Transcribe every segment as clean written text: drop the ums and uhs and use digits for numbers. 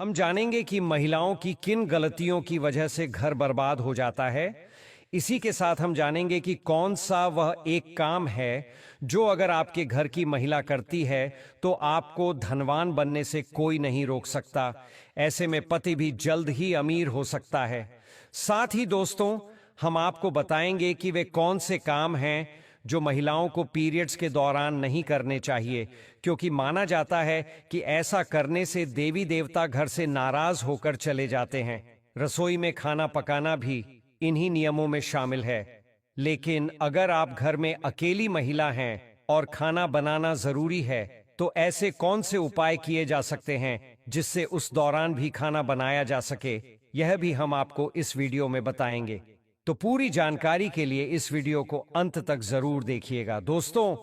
हम जानेंगे कि महिलाओं की किन गलतियों की वजह से घर बर्बाद हो जाता है। इसी के साथ हम जानेंगे कि कौन सा वह एक काम है जो अगर आपके घर की महिला करती है तो आपको धनवान बनने से कोई नहीं रोक सकता। ऐसे में पति भी जल्द ही अमीर हो सकता है। साथ ही दोस्तों, हम आपको बताएंगे कि वे कौन से काम हैं जो महिलाओं को पीरियड्स के दौरान नहीं करने चाहिए, क्योंकि माना जाता है कि ऐसा करने से देवी देवता घर से नाराज होकर चले जाते हैं। रसोई में खाना पकाना भी इन्हीं नियमों में शामिल है। लेकिन अगर आप घर में अकेली महिला हैं और खाना बनाना जरूरी है, तो ऐसे कौन से उपाय किए जा सकते हैं जिससे उस दौरान भी खाना बनाया जा सके, यह भी हम आपको इस वीडियो में बताएंगे। तो पूरी जानकारी के लिए इस वीडियो को अंत तक जरूर देखिएगा। दोस्तों,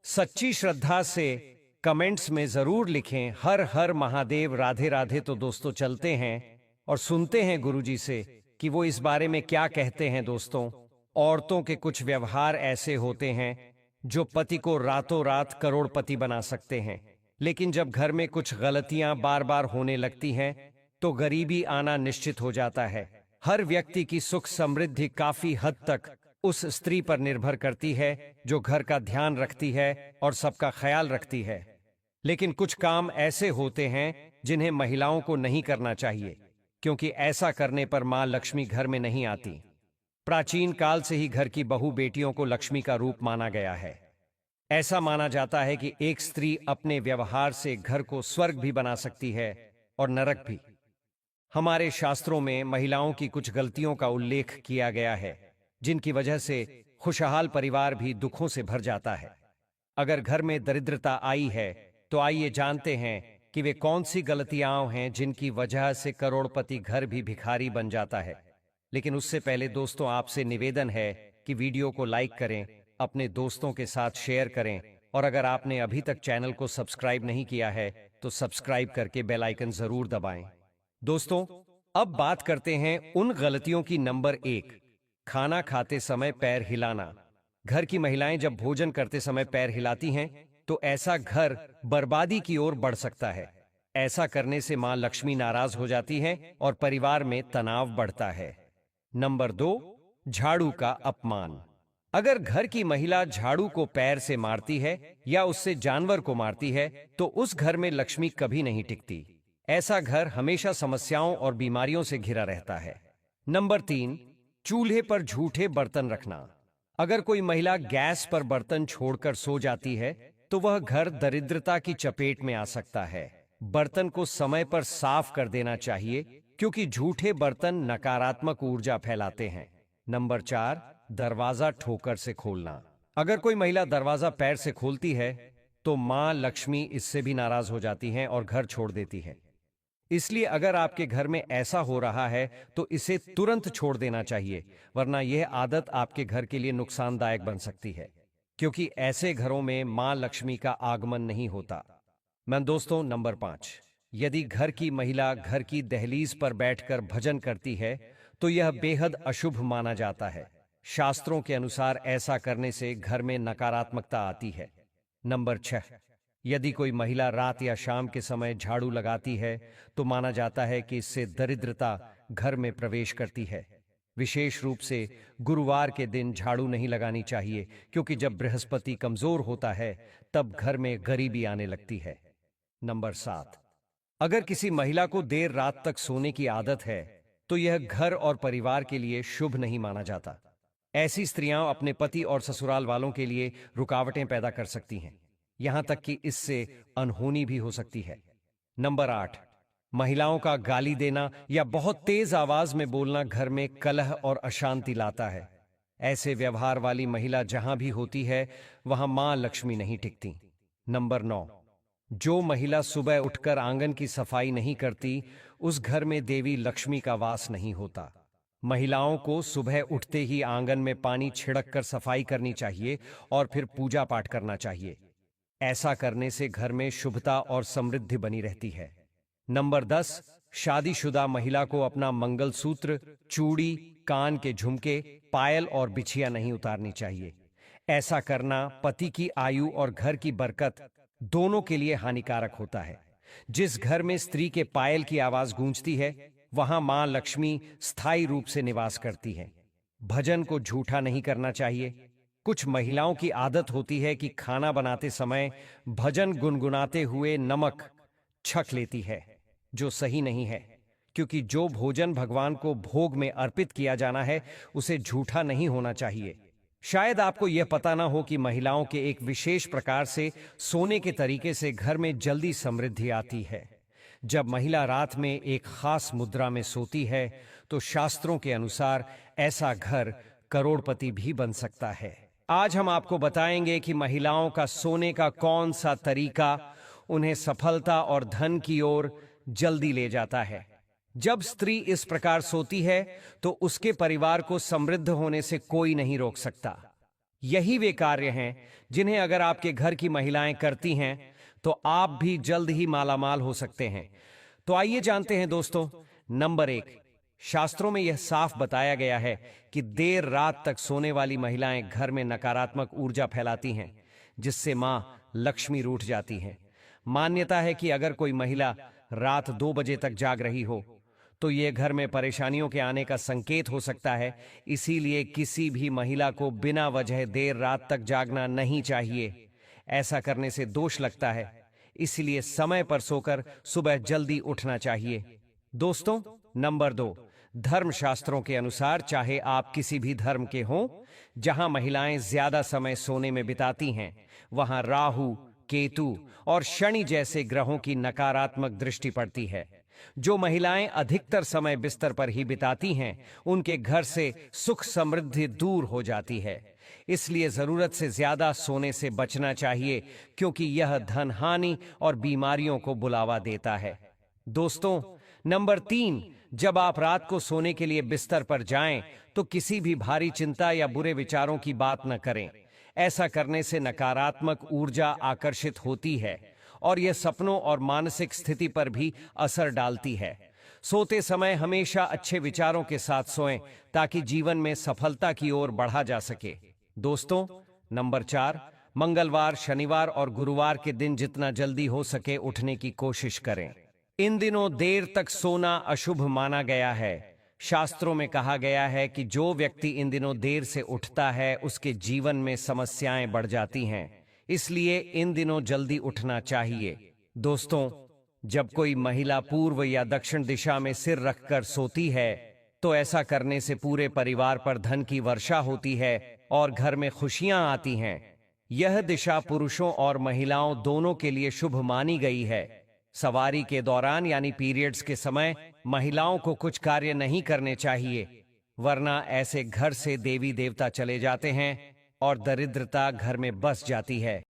सच्ची श्रद्धा से कमेंट्स में जरूर लिखें हर हर महादेव, राधे राधे। तो दोस्तों, चलते हैं और सुनते हैं गुरुजी से कि वो इस बारे में क्या कहते हैं। दोस्तों, औरतों के कुछ व्यवहार ऐसे होते हैं जो पति को रातों रात करोड़पति बना सकते हैं, लेकिन जब घर में कुछ गलतियां बार बार होने लगती हैं तो गरीबी आना निश्चित हो जाता है। हर व्यक्ति की सुख समृद्धि काफी हद तक उस स्त्री पर निर्भर करती है जो घर का ध्यान रखती है और सबका ख्याल रखती है। लेकिन कुछ काम ऐसे होते हैं जिन्हें महिलाओं को नहीं करना चाहिए, क्योंकि ऐसा करने पर मां लक्ष्मी घर में नहीं आती। प्राचीन काल से ही घर की बहू बेटियों को लक्ष्मी का रूप माना गया है। ऐसा माना जाता है कि एक स्त्री अपने व्यवहार से घर को स्वर्ग भी बना सकती है और नरक भी। हमारे शास्त्रों में महिलाओं की कुछ गलतियों का उल्लेख किया गया है जिनकी वजह से खुशहाल परिवार भी दुखों से भर जाता है। अगर घर में दरिद्रता आई है तो आइए जानते हैं कि वे कौन सी गलतियां हैं जिनकी वजह से करोड़पति घर भी भिखारी बन जाता है। लेकिन उससे पहले दोस्तों, आपसे निवेदन है कि वीडियो को लाइक करें, अपने दोस्तों के साथ शेयर करें, और अगर आपने अभी तक चैनल को सब्सक्राइब नहीं किया है तो सब्सक्राइब करके बेल आइकन जरूर दबाएं। दोस्तों, अब बात करते हैं उन गलतियों की। नंबर 1, खाना खाते समय पैर हिलाना। घर की महिलाएं जब भोजन करते समय पैर हिलाती हैं तो ऐसा घर बर्बादी की ओर बढ़ सकता है। ऐसा करने से मां लक्ष्मी नाराज हो जाती हैं और परिवार में तनाव बढ़ता है। नंबर 2, झाड़ू का अपमान। अगर घर की महिला झाड़ू को पैर से मारती है या उससे जानवर को मारती है तो उस घर में लक्ष्मी कभी नहीं टिकती। ऐसा घर हमेशा समस्याओं और बीमारियों से घिरा रहता है। नंबर 3, चूल्हे पर झूठे बर्तन रखना। अगर कोई महिला गैस पर बर्तन छोड़कर सो जाती है तो वह घर दरिद्रता की चपेट में आ सकता है। बर्तन को समय पर साफ कर देना चाहिए, क्योंकि झूठे बर्तन नकारात्मक ऊर्जा फैलाते हैं। नंबर 4, दरवाजा ठोकर से खोलना। अगर कोई महिला दरवाजा पैर से खोलती है तो मां लक्ष्मी इससे भी नाराज हो जाती हैं और घर छोड़ देती है। इसलिए अगर आपके घर में ऐसा हो रहा है तो इसे तुरंत छोड़ देना चाहिए, वरना यह आदत आपके घर के लिए नुकसानदायक बन सकती है, क्योंकि ऐसे घरों में मां लक्ष्मी का आगमन नहीं होता। दोस्तों, नंबर 5, यदि घर की महिला घर की दहलीज पर बैठकर भजन करती है तो यह बेहद अशुभ माना जाता है। शास्त्रों के अनुसार ऐसा करने से घर में नकारात्मकता आती है। नंबर 6, यदि कोई महिला रात या शाम के समय झाड़ू लगाती है तो माना जाता है कि इससे दरिद्रता घर में प्रवेश करती है। विशेष रूप से गुरुवार के दिन झाड़ू नहीं लगानी चाहिए, क्योंकि जब बृहस्पति कमजोर होता है तब घर में गरीबी आने लगती है। नंबर 7, अगर किसी महिला को देर रात तक सोने की आदत है तो यह घर और परिवार के लिए शुभ नहीं माना जाता। ऐसी स्त्रियां अपने पति और ससुराल वालों के लिए रुकावटें पैदा कर सकती हैं, यहां तक कि इससे अनहोनी भी हो सकती है। नंबर 8, महिलाओं का गाली देना या बहुत तेज आवाज में बोलना घर में कलह और अशांति लाता है। ऐसे व्यवहार वाली महिला जहां भी होती है वहां मां लक्ष्मी नहीं टिकती। नंबर 9, जो महिला सुबह उठकर आंगन की सफाई नहीं करती उस घर में देवी लक्ष्मी का वास नहीं होता। महिलाओं को सुबह उठते ही आंगन में पानी छिड़क कर सफाई करनी चाहिए और फिर पूजा पाठ करना चाहिए। ऐसा करने से घर में शुभता और समृद्धि बनी रहती है। नंबर 10, शादीशुदा महिला को अपना मंगलसूत्र, चूड़ी, कान के झुमके, पायल और बिछिया नहीं उतारनी चाहिए। ऐसा करना पति की आयु और घर की बरकत दोनों के लिए हानिकारक होता है। जिस घर में स्त्री के पायल की आवाज गूंजती है, वहां मां लक्ष्मी स्थायी रूप से निवास करती है। भजन को झूठा नहीं करना चाहिए। कुछ महिलाओं की आदत होती है कि खाना बनाते समय भजन गुनगुनाते हुए नमक छक लेती है, जो सही नहीं है, क्योंकि जो भोजन भगवान को भोग में अर्पित किया जाना है, उसे झूठा नहीं होना चाहिए। शायद आपको यह पता ना हो कि महिलाओं के एक विशेष प्रकार से सोने के तरीके से घर में जल्दी समृद्धि आती है। जब महिला रात में एक खास मुद्रा में सोती है, तो शास्त्रों के अनुसार ऐसा घर करोड़पति भी बन सकता है। आज हम आपको बताएंगे कि महिलाओं का सोने का कौन सा तरीका उन्हें सफलता और धन की ओर जल्दी ले जाता है। जब स्त्री इस प्रकार सोती है, तो उसके परिवार को समृद्ध होने से कोई नहीं रोक सकता। यही वे कार्य हैं जिन्हें अगर आपके घर की महिलाएं करती हैं, तो आप भी जल्द ही मालामाल हो सकते हैं। तो आइए जानते हैं दोस्तों। नंबर 1, शास्त्रों में यह साफ बताया गया है कि देर रात तक सोने वाली महिलाएं घर में नकारात्मक ऊर्जा फैलाती हैं, जिससे मां लक्ष्मी रूठ जाती हैं। मान्यता है कि अगर कोई महिला रात 2 बजे तक जाग रही हो, तो यह घर में परेशानियों के आने का संकेत हो सकता है। इसीलिए किसी भी महिला को बिना वजह देर रात तक जागना नहीं चाहिए। ऐसा करने से दोष लगता है। इसलिए समय पर सोकर सुबह जल्दी उठना चाहिए। दोस्तों, नंबर 2, धर्मशास्त्रों के अनुसार चाहे आप किसी भी धर्म के हों, जहां महिलाएं ज्यादा समय सोने में बिताती हैं, वहां राहु, केतु और शनि जैसे ग्रहों की नकारात्मक दृष्टि पड़ती है। जो महिलाएं अधिकतर समय बिस्तर पर ही बिताती हैं, उनके घर से सुख समृद्धि दूर हो जाती है। इसलिए जरूरत से ज्यादा सोने से बचना चाहिए, क्योंकि यह धन हानि और बीमारियों को बुलावा देता है। दोस्तों, नंबर 3, जब आप रात को सोने के लिए बिस्तर पर जाएं, तो किसी भी भारी चिंता या बुरे विचारों की बात न करें। ऐसा करने से नकारात्मक ऊर्जा आकर्षित होती है और यह सपनों और मानसिक स्थिति पर भी असर डालती है। सोते समय हमेशा अच्छे विचारों के साथ सोएं, ताकि जीवन में सफलता की ओर बढ़ा जा सके। दोस्तों, नंबर 4, मंगलवार, शनिवार और गुरुवार के दिन जितना जल्दी हो सके उठने की कोशिश करें। इन दिनों देर तक सोना अशुभ माना गया है। शास्त्रों में कहा गया है कि जो व्यक्ति इन दिनों देर से उठता है, उसके जीवन में समस्याएं बढ़ जाती हैं। इसलिए इन दिनों जल्दी उठना चाहिए। दोस्तों, जब कोई महिला पूर्व या दक्षिण दिशा में सिर रखकर सोती है, तो ऐसा करने से पूरे परिवार पर धन की वर्षा होती है और घर में खुशियां आती हैं। यह दिशा पुरुषों और महिलाओं दोनों के लिए शुभ मानी गई है। सवारी के दौरान यानी पीरियड्स के समय महिलाओं को कुछ कार्य नहीं करने चाहिए, वरना ऐसे घर से देवी देवता चले जाते हैं और दरिद्रता घर में बस जाती है।